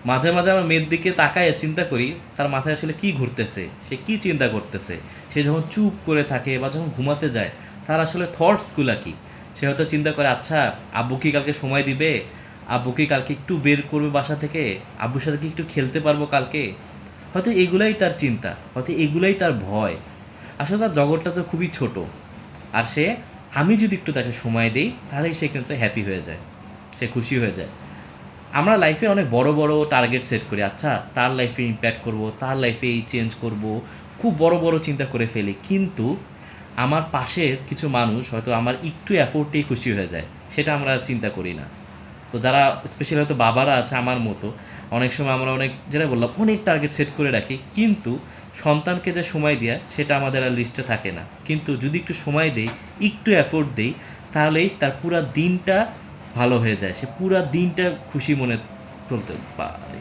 মাঝে মাঝে আমার মেয়ের দিকে তাকায় চিন্তা করি তার মাথায় আসলে কি ঘুরতেছে, সে কি চিন্তা করতেছে। সে যখন চুপ করে থাকে বা যখন ঘুমাতে যায়, তার আসলে থটসগুলা কি। সে হয়তো চিন্তা করে, আচ্ছা আব্বু কি কালকে সময় দিবে, আব্বু কি কালকে একটু বের করবে বাসা থেকে, আব্বুর সাথে কি একটু খেলতে পারবো কালকে। হয়তো এগুলাই তার চিন্তা, হয়তো এগুলাই তার ভয়। আসলে তার জগৎটা তো খুবই ছোট। আর সে, আমি যদি একটু তাকে সময় দিই তাহলেই সে কিন্তু হ্যাপি হয়ে যায়, সে খুশি হয়ে যায়। আমরা লাইফে অনেক বড় বড় টার্গেট সেট করি, আচ্ছা তার লাইফে ইম্প্যাক্ট করব, তার লাইফে এই চেঞ্জ করব, খুব বড় বড় চিন্তা করে ফেলি। কিন্তু আমার পাশের কিছু মানুষ হয়তো আমার একটু অ্যাফোর্টেই খুশি হয়ে যায়, সেটা আমরা আর চিন্তা করি না। তো যারা স্পেশালি হয়তো বাবারা আছে আমার মতো, অনেক সময় আমরা অনেক, যেটা বললাম, অনেক টার্গেট সেট করে রাখি, কিন্তু সন্তানকে যে সময় দেওয়া সেটা আমাদের আর লিস্টে থাকে না। কিন্তু যদি একটু সময় দেই, একটু এফোর্ট দেই, তাহলেই তার পুরা দিনটা ভালো হয়ে যায়, সে পুরা দিনটা খুশি মনে চলতে পারে।